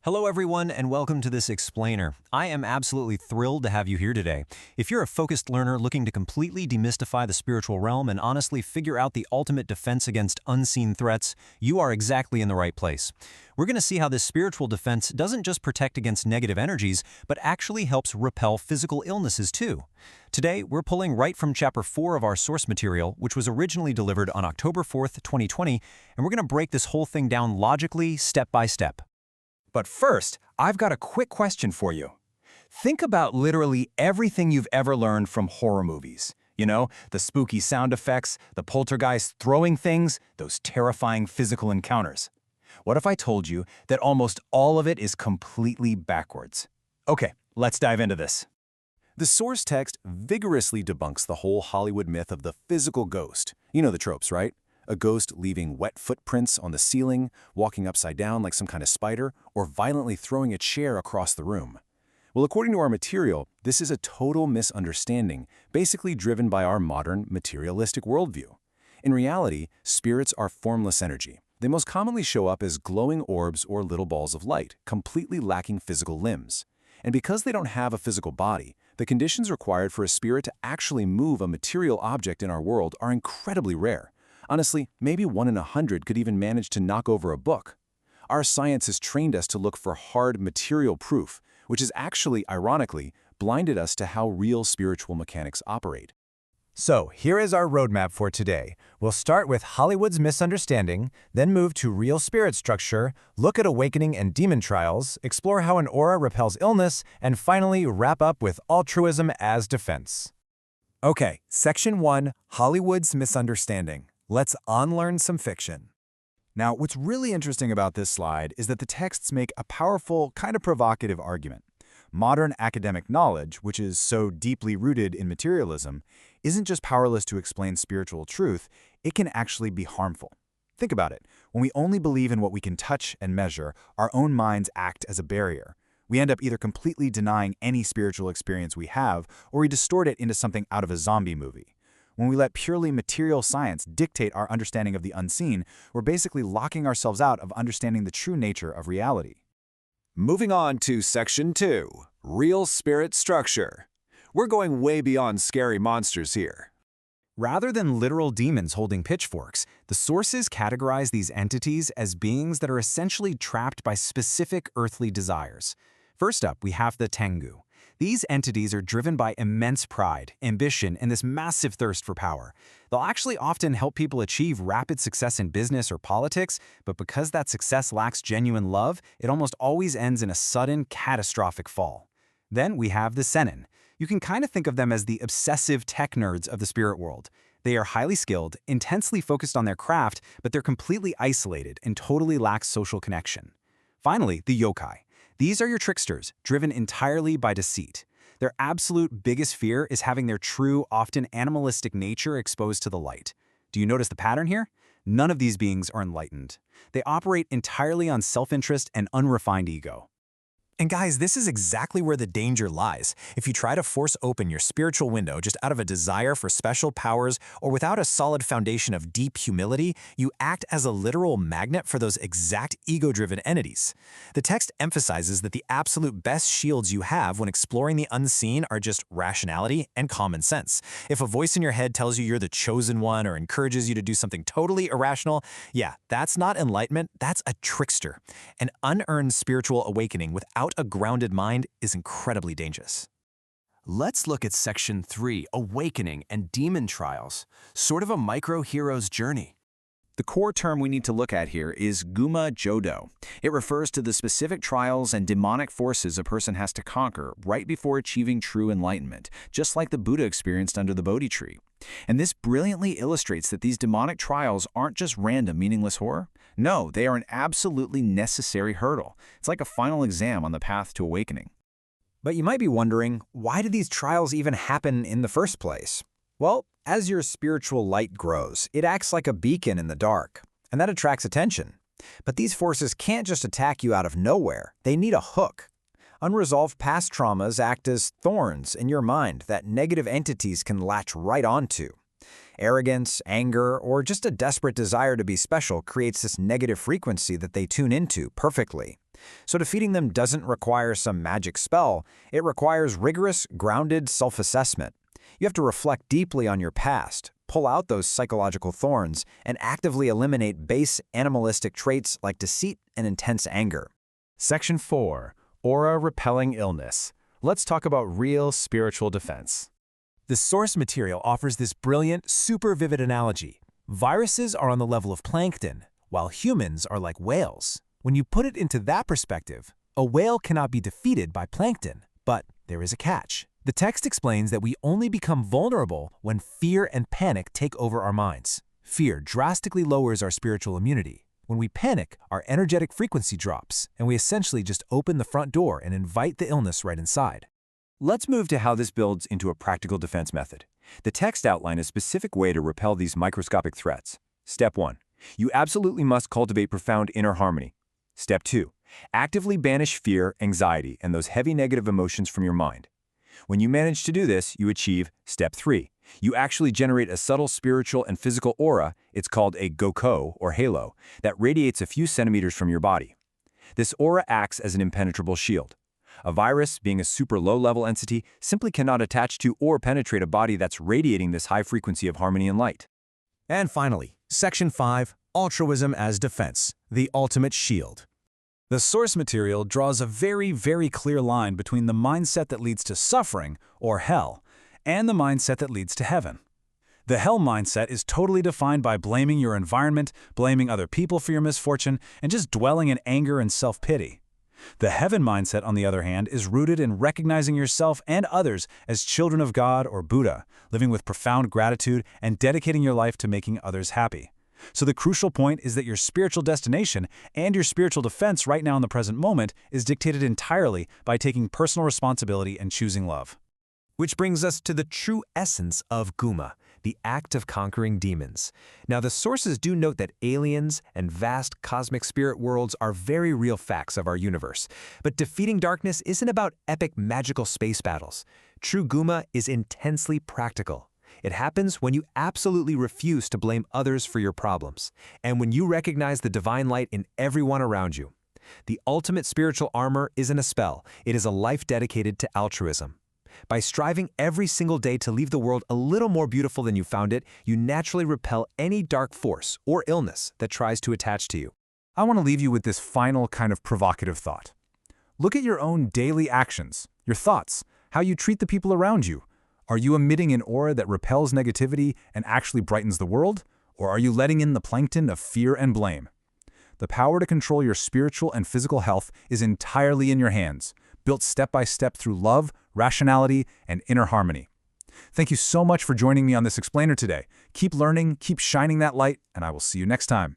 Hello everyone and welcome to this explainer. I am absolutely thrilled to have you here today. If you're a focused learner looking to completely demystify the spiritual realm and honestly figure out the ultimate defense against unseen threats, you are exactly in the right place. We're going to see how this spiritual defense doesn't just protect against negative energies, but actually helps repel physical illnesses too. Today, we're pulling right from Chapter 4 of our source material, which was originally delivered on October 4th, 2020, and we're going to break this whole thing down logically, step by step. But first, I've got a quick question for you. Think about literally everything you've ever learned from horror movies. You know, the spooky sound effects, the poltergeist throwing things, those terrifying physical encounters. What if I told you that almost all of it is completely backwards? Okay, let's dive into this. The source text vigorously debunks the whole Hollywood myth of the physical ghost. You know the tropes, right? A ghost leaving wet footprints on the ceiling, walking upside down like some kind of spider, or violently throwing a chair across the room. Well, according to our material, this is a total misunderstanding, basically driven by our modern, materialistic worldview. In reality, spirits are formless energy. They most commonly show up as glowing orbs or little balls of light, completely lacking physical limbs. And because they don't have a physical body, the conditions required for a spirit to actually move a material object in our world are incredibly rare. Honestly, maybe 1 in 100 could even manage to knock over a book. Our science has trained us to look for hard material proof, which has actually, ironically, blinded us to how real spiritual mechanics operate. So, here is our roadmap for today. We'll start with Hollywood's misunderstanding, then move to real spirit structure, look at awakening and demon trials, explore how an aura repels illness, and finally wrap up with altruism as defense. Okay, Section 1, Hollywood's misunderstanding. Let's unlearn some fiction. Now, what's really interesting about this slide is that the texts make a powerful, kind of provocative argument. Modern academic knowledge, which is so deeply rooted in materialism, isn't just powerless to explain spiritual truth, it can actually be harmful. Think about it. When we only believe in what we can touch and measure, our own minds act as a barrier. We end up either completely denying any spiritual experience we have, or we distort it into something out of a zombie movie. When we let purely material science dictate our understanding of the unseen, we're basically locking ourselves out of understanding the true nature of reality. Moving on to Section 2, Real Spirit Structure. We're going way beyond scary monsters here. Rather than literal demons holding pitchforks, the sources categorize these entities as beings that are essentially trapped by specific earthly desires. First up, we have the Tengu. These entities are driven by immense pride, ambition, and this massive thirst for power. They'll actually often help people achieve rapid success in business or politics, but because that success lacks genuine love, it almost always ends in a sudden, catastrophic fall. Then we have the Senin. You can kind of think of them as the obsessive tech nerds of the spirit world. They are highly skilled, intensely focused on their craft, but they're completely isolated and totally lack social connection. Finally, the Yokai. These are your tricksters, driven entirely by deceit. Their absolute biggest fear is having their true, often animalistic nature exposed to the light. Do you notice the pattern here? None of these beings are enlightened. They operate entirely on self-interest and unrefined ego. And guys, this is exactly where the danger lies. If you try to force open your spiritual window just out of a desire for special powers or without a solid foundation of deep humility, you act as a literal magnet for those exact ego-driven entities. The text emphasizes that the absolute best shields you have when exploring the unseen are just rationality and common sense. If a voice in your head tells you you're the chosen one or encourages you to do something totally irrational, yeah, that's not enlightenment, that's a trickster. An unearned spiritual awakening without a grounded mind is incredibly dangerous. Let's look at Section 3, Awakening and Demon Trials, sort of a micro-hero's journey. The core term we need to look at here is Guma Jodo. It refers to the specific trials and demonic forces a person has to conquer right before achieving true enlightenment, just like the Buddha experienced under the Bodhi tree. And this brilliantly illustrates that these demonic trials aren't just random, meaningless horror. No, they are an absolutely necessary hurdle. It's like a final exam on the path to awakening. But you might be wondering, why do these trials even happen in the first place? Well, as your spiritual light grows, it acts like a beacon in the dark, and that attracts attention. But these forces can't just attack you out of nowhere. They need a hook. Unresolved past traumas act as thorns in your mind that negative entities can latch right onto. Arrogance, anger, or just a desperate desire to be special creates this negative frequency that they tune into perfectly. So defeating them doesn't require some magic spell, it requires rigorous, grounded self-assessment. You have to reflect deeply on your past, pull out those psychological thorns, and actively eliminate base animalistic traits like deceit and intense anger. Section 4. Aura Repelling Illness. Let's talk about real spiritual defense. The source material offers this brilliant, super vivid analogy. Viruses are on the level of plankton, while humans are like whales. When you put it into that perspective, a whale cannot be defeated by plankton, but there is a catch. The text explains that we only become vulnerable when fear and panic take over our minds. Fear drastically lowers our spiritual immunity. When we panic, our energetic frequency drops, and we essentially just open the front door and invite the illness right inside. Let's move to how this builds into a practical defense method. The text outlines a specific way to repel these microscopic threats. Step 1. You absolutely must cultivate profound inner harmony. Step 2. Actively banish fear, anxiety, and those heavy negative emotions from your mind. When you manage to do this, you achieve Step 3. You actually generate a subtle spiritual and physical aura, it's called a goko, or halo, that radiates a few centimeters from your body. This aura acts as an impenetrable shield. A virus, being a super low-level entity, simply cannot attach to or penetrate a body that's radiating this high frequency of harmony and light. And finally, Section 5, Altruism as Defense, the Ultimate Shield. The source material draws a very, very clear line between the mindset that leads to suffering, or hell, and the mindset that leads to heaven. The hell mindset is totally defined by blaming your environment, blaming other people for your misfortune, and just dwelling in anger and self-pity. The heaven mindset, on the other hand, is rooted in recognizing yourself and others as children of God or Buddha, living with profound gratitude and dedicating your life to making others happy. So the crucial point is that your spiritual destination and your spiritual defense right now in the present moment is dictated entirely by taking personal responsibility and choosing love. Which brings us to the true essence of Guma, the act of conquering demons. Now, the sources do note that aliens and vast cosmic spirit worlds are very real facts of our universe. But defeating darkness isn't about epic magical space battles. True Guma is intensely practical. It happens when you absolutely refuse to blame others for your problems, and when you recognize the divine light in everyone around you. The ultimate spiritual armor isn't a spell, it is a life dedicated to altruism. By striving every single day to leave the world a little more beautiful than you found it, you naturally repel any dark force or illness that tries to attach to you. I want to leave you with this final kind of provocative thought. Look at your own daily actions, your thoughts, how you treat the people around you. Are you emitting an aura that repels negativity and actually brightens the world? Or are you letting in the plankton of fear and blame? The power to control your spiritual and physical health is entirely in your hands, built step by step through love, rationality, and inner harmony. Thank you so much for joining me on this explainer today. Keep learning, keep shining that light, and I will see you next time.